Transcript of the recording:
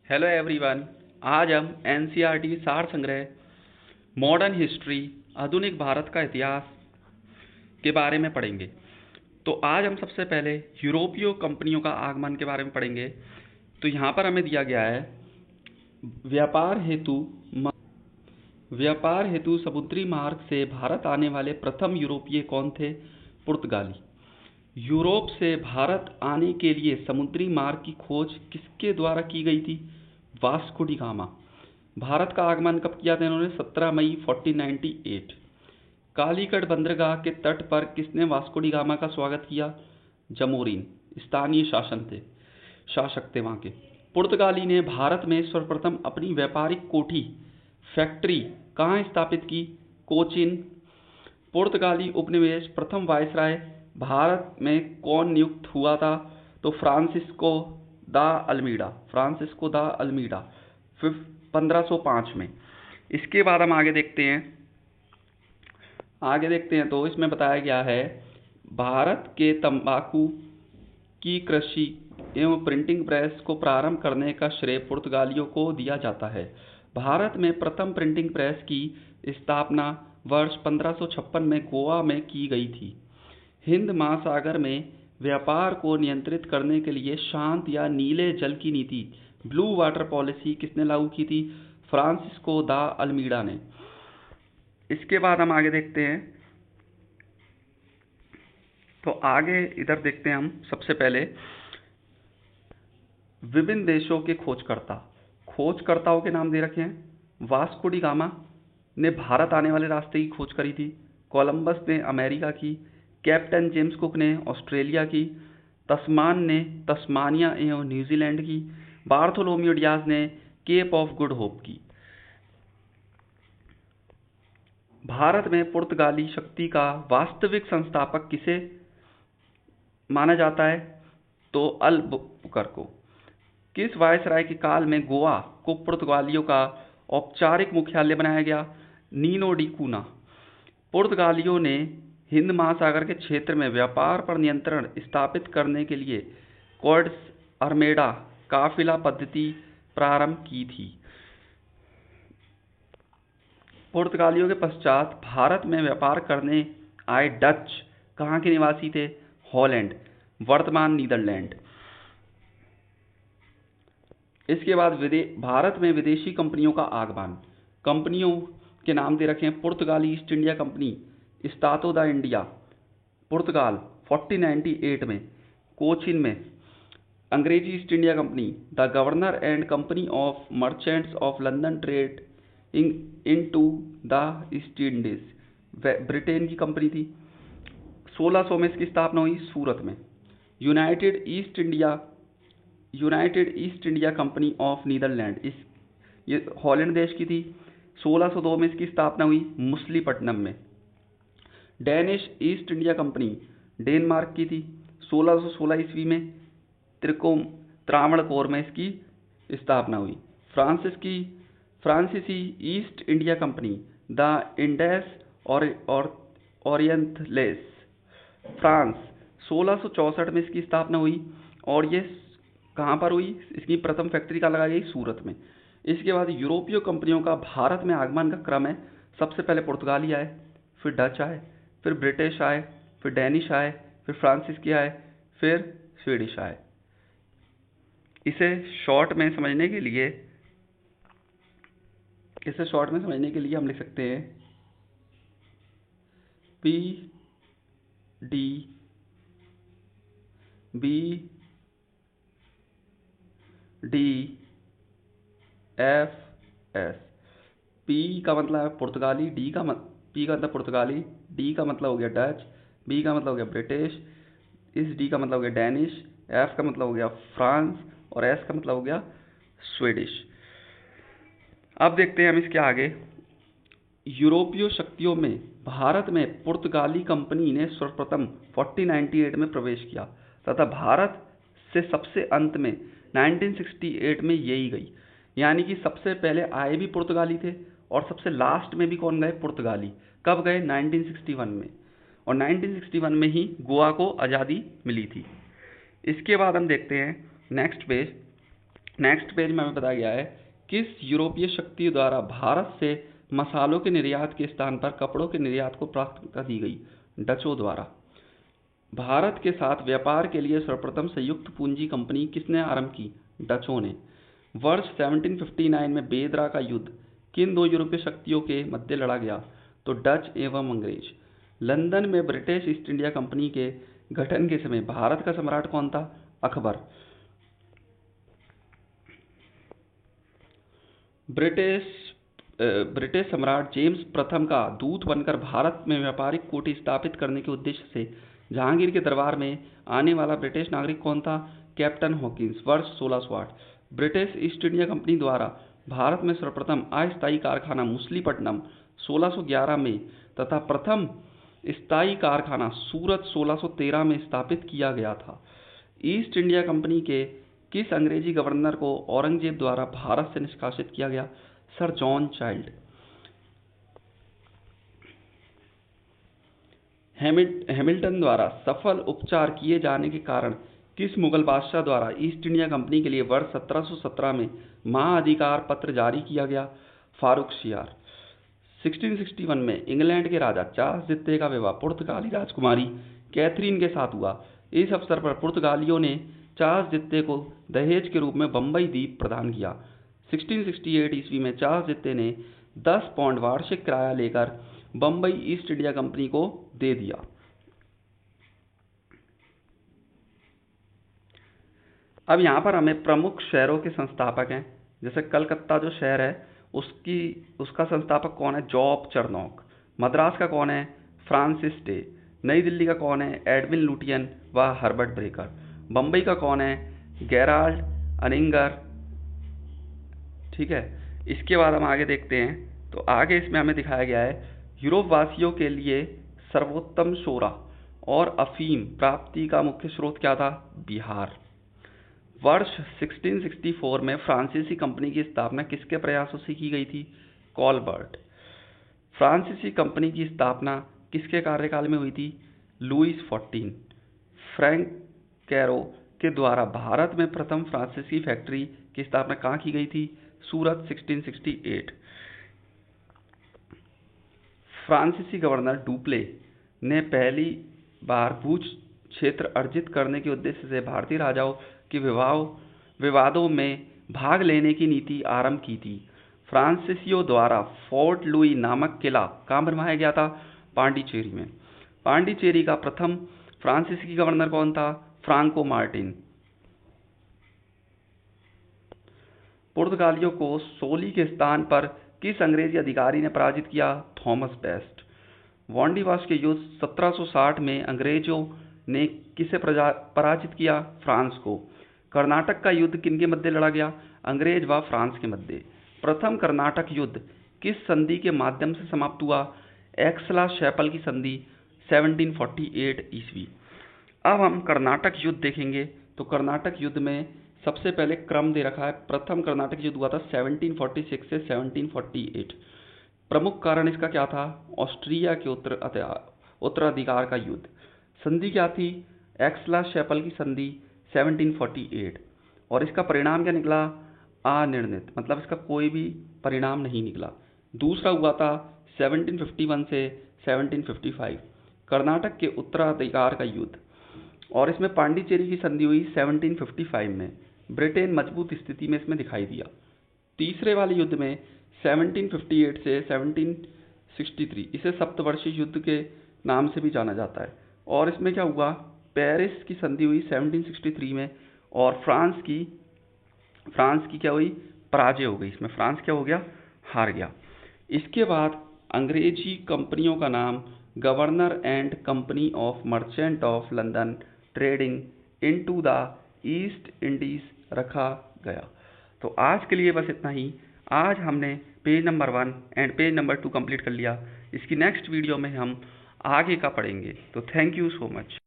Hello everyone. आज हम NCERT सार संग्रह मॉडर्न हिस्ट्री आधुनिक भारत का इतिहास के बारे में पढ़ेंगे। तो आज हम सबसे पहले यूरोपीय कंपनियों का आगमन के बारे में पढ़ेंगे। तो यहाँ पर हमें दिया गया है व्यापार हेतु समुद्री मार्ग से भारत आने वाले प्रथम यूरोपीय कौन थे? पुर्तगाली। यूरोप से भारत आने के लिए समुद्री मार्ग की खोज किसके द्वारा की गई थी? Vasco D gamma. भारत का आगमन कब किया था इन्होंने? 17 मई 1498। कालीकट बंदरगाह के तट पर किसने वास्को डी गामा का स्वागत किया? जमोरिन स्थानीय शासक थे वहाँ के। पुर्तगाली ने भारत में सर्वप्रथम अपनी व्यापारिक कोठी फैक्ट्री कहाँ स्थापित की? कोचिन। पुर्तगाली उपनिवेश प्रथम वायसराय भारत में कौन नियुक्त हुआ था? तो फ्रांसिस्को दा अल्मीडा 1505 में। इसके बाद हम आगे देखते हैं तो इसमें बताया गया है भारत के तंबाकू की कृषि एवं प्रिंटिंग प्रेस को प्रारंभ करने का श्रेय पुर्तगालियों को दिया जाता है। भारत में प्रथम प्रिंटिंग प्रेस की स्थापना वर्ष 1556 में गोवा में की गई थी। हिंद महासागर में व्यापार को नियंत्रित करने के लिए शांत या नीले जल की नीति ब्लू वाटर पॉलिसी किसने लागू की थी? फ्रांसिस्को दा अल्मीडा ने। इसके बाद हम आगे देखते हैं तो आगे इधर देखते हैं हम सबसे पहले विभिन्न देशों के खोजकर्ताओं के नाम दे रखे हैं। वास्को डी गामा ने भारत आने वाले रास्ते की खोज करी थी। कोलंबस ने अमेरिका की। कैप्टन जेम्स कुक ने ऑस्ट्रेलिया की। तस्मान ने तस्मानिया एवं न्यूजीलैंड की। बार्थोलोम्यू डियाज ने केप ऑफ गुड होप की। भारत में पुर्तगाली शक्ति का वास्तविक संस्थापक किसे माना जाता है? तो अल्बुकर्क। किस वायसराय के काल में गोवा को पुर्तगालियों का औपचारिक मुख्यालय बनाया गया? नीनो डी कूना। पुर्तगालियों ने हिंद महासागर के क्षेत्र में व्यापार पर नियंत्रण स्थापित करने के लिए कोर्ट्स अरमेडा काफिला पद्धति प्रारंभ की थी। पुर्तगालियों के पश्चात भारत में व्यापार करने आए डच कहाँ के निवासी थे? हॉलैंड वर्तमान नीदरलैंड। इसके बाद भारत में विदेशी कंपनियों का आगमन। कंपनियों के नाम दे रखे हैं। पुर्तगाली ईस्ट इंडिया कंपनी स्टातो दा इंडिया पुर्तगाल 1498 में। कोचिन में अंग्रेजी East India company the governor and company of merchants of London trade into the East Indies Britain की कंपनी थी। 1600 में इसकी स्थापना हुई सूरत में। United East India company of Netherland ये हॉलैंड देश की थी। 1602 में इसकी स्थापना हुई मुसलीपट्टनम में। Danish east India company Denmark की थी। 1616 ईस्वी में त्रावणकोर में इसकी स्थापना हुई। फ्रांसीसी ईस्ट इंडिया कंपनी द इंडेस और ओरिएंटलेस फ्रांस 1664 में इसकी स्थापना हुई। और ये कहाँ पर हुई? इसकी प्रथम फैक्ट्री का लगाई गई सूरत में। इसके बाद यूरोपीय कंपनियों का भारत में आगमन का क्रम है। सबसे पहले पुर्तगाली आए, फिर डच आए, फिर ब्रिटिश आए, फिर डेनिश आए, फिर फ्रांसीसी आए, फिर स्वीडिश आए। इसे शॉर्ट में समझने के लिए हम लिख सकते हैं PDFS। P का मतलब है पुर्तगाली, P का मतलब पुर्तगाली, D का मतलब हो गया डच, B का मतलब हो गया ब्रिटिश, इस D का मतलब हो गया डेनिश, F का मतलब हो गया फ्रांस और S का मतलब हो गया स्वीडिश। अब देखते हैं हम इसके आगे। यूरोपीय शक्तियों में भारत में पुर्तगाली कंपनी ने सर्वप्रथम 1498 में प्रवेश किया तथा भारत से सबसे अंत में 1968 में यही गई। यानी कि सबसे पहले आए भी पुर्तगाली थे और सबसे लास्ट में भी कौन गए? पुर्तगाली। कब गए? 1961 में। और 1961 में ही गोवा को आज़ादी मिली थी। इसके बाद हम देखते हैं नेक्स्ट पेज नेक्स्ट पेज में हमें बताया गया है किस यूरोपीय शक्ति द्वारा भारत से मसालों के निर्यात के स्थान पर कपड़ों के निर्यात को प्राथमिकता दी गई? डचों द्वारा। भारत के साथ व्यापार के लिए सर्वप्रथम संयुक्त पूंजी कंपनी किसने आरंभ की? डचों ने। वर्ष 1759 में बेदरा का युद्ध किन दो यूरोपीय शक्तियों के मध्य लड़ा गया? तो डच एवं अंग्रेज। लंदन में ब्रिटिश ईस्ट इंडिया कंपनी के गठन के समय भारत का सम्राट कौन था? अकबर। ब्रिटिश सम्राट जेम्स प्रथम का दूत बनकर भारत में व्यापारिक कूटी स्थापित करने के उद्देश्य से जहांगीर के दरबार में आने वाला ब्रिटिश नागरिक कौन था? Captain Hawkins. वर्ष 1608। ब्रिटिश ईस्ट इंडिया कंपनी द्वारा भारत में सर्वप्रथम अस्थायी कारखाना मुसलीपट्टनम 1611 में तथा प्रथम स्थायी कारखाना सूरत 1613 में स्थापित किया गया था। ईस्ट इंडिया कंपनी के किस अंग्रेजी गवर्नर को औरंगजेब द्वारा भारत से निष्कासित किया गया? Sir John child. हैमिल्टन द्वारा सफल उपचार किए जाने के कारण किस मुगल बादशाह द्वारा ईस्ट इंडिया कंपनी के लिए वर्ष 1717 में महाअधिकार पत्र जारी किया गया? फारूक शियार। 1661 में इंग्लैंड के राजा चार्ल्स द्वितीय का विवाह पुर्तगाली राजकुमारी कैथरीन के साथ हुआ। इस अवसर पर पुर्तगालियों ने चार्ल्स द्वितीय को दहेज के रूप में बम्बई द्वीप प्रदान किया। 1668 ईस्वी में चार्ल्स द्वितीय ने 10 पाउंड वार्षिक किराया लेकर बम्बई ईस्ट इंडिया कंपनी को दे दिया। अब यहाँ पर हमें प्रमुख शहरों के संस्थापक हैं, जैसे कलकत्ता जो शहर है उसका संस्थापक कौन है? जॉब चरनॉक। मद्रास का कौन है? Francis day. नई दिल्ली का कौन है? एडविन लुटियन व हर्बर्ट ब्रेकर। बम्बई का कौन है? गेराल्ड अनिंगर। ठीक है, इसके बाद हम आगे देखते हैं। तो आगे इसमें हमें दिखाया गया है यूरोप वासियों के लिए सर्वोत्तम शोरा और अफीम प्राप्ति का मुख्य स्रोत क्या था? बिहार। वर्ष 1664 में फ्रांसीसी कंपनी की स्थापना किसके प्रयासों से की गई थी? कॉलबर्ट। फ्रांसीसी कंपनी की स्थापना किसके कार्यकाल में हुई थी? लुईस 14। फ्रैंक कैरो के द्वारा भारत में प्रथम फ्रांसीसी फैक्ट्री की स्थापना कहाँ की गई थी? सूरत 1668। फ्रांसीसी गवर्नर डुप्ले ने पहली बार भूज क्षेत्र अर्जित करने के उद्देश्य से भारतीय राजाओं के विवादों में भाग लेने की नीति आरंभ की थी। फ्रांसीसियों द्वारा फोर्ट लुई नामक किला कहाँ बनवाया गया था? पांडिचेरी में। पांडिचेरी का प्रथम फ्रांसीसी गवर्नर कौन था? Franco Martin. पुर्तगालियों को सोली के स्थान पर किस अंग्रेजी अधिकारी ने पराजित किया? Thomas best. वांडीवाश के युद्ध 1760 में अंग्रेजों ने किसे पराजित किया? फ्रांस को। कर्नाटक का युद्ध किनके मध्य लड़ा गया? अंग्रेज व फ्रांस के मध्य। प्रथम कर्नाटक युद्ध किस संधि के माध्यम से समाप्त हुआ? एक्सला शैपल की संधि 1748 ईस्वी। अब हम कर्नाटक युद्ध देखेंगे। तो कर्नाटक युद्ध में सबसे पहले क्रम दे रखा है। प्रथम कर्नाटक युद्ध हुआ था 1746 से 1748। प्रमुख कारण इसका क्या था? ऑस्ट्रिया के उत्तराधिकार का युद्ध। संधि क्या थी? एक्सला शैपल की संधि 1748। और इसका परिणाम क्या निकला? अनिर्णित, मतलब इसका कोई भी परिणाम नहीं निकला। दूसरा हुआ था 1751 से 1755, कर्नाटक के उत्तराधिकार का युद्ध, और इसमें पांडिचेरी की संधि हुई 1755 में। ब्रिटेन मजबूत स्थिति में इसमें दिखाई दिया। तीसरे वाले युद्ध में 1758 से 1763, इसे सप्तवर्षीय युद्ध के नाम से भी जाना जाता है। और इसमें क्या हुआ? पेरिस की संधि हुई 1763 में, और फ्रांस की क्या हुई? पराजय हो गई। इसमें फ्रांस क्या हो गया? हार गया। इसके बाद अंग्रेजी कंपनियों का नाम governor and company of merchant of London trading into the East Indies रखा गया। तो आज के लिए बस इतना ही। आज हमने page number 1 and page number 2 complete कर लिया। इसकी नेक्स्ट वीडियो में हम आगे का पढ़ेंगे। तो थैंक यू सो मच।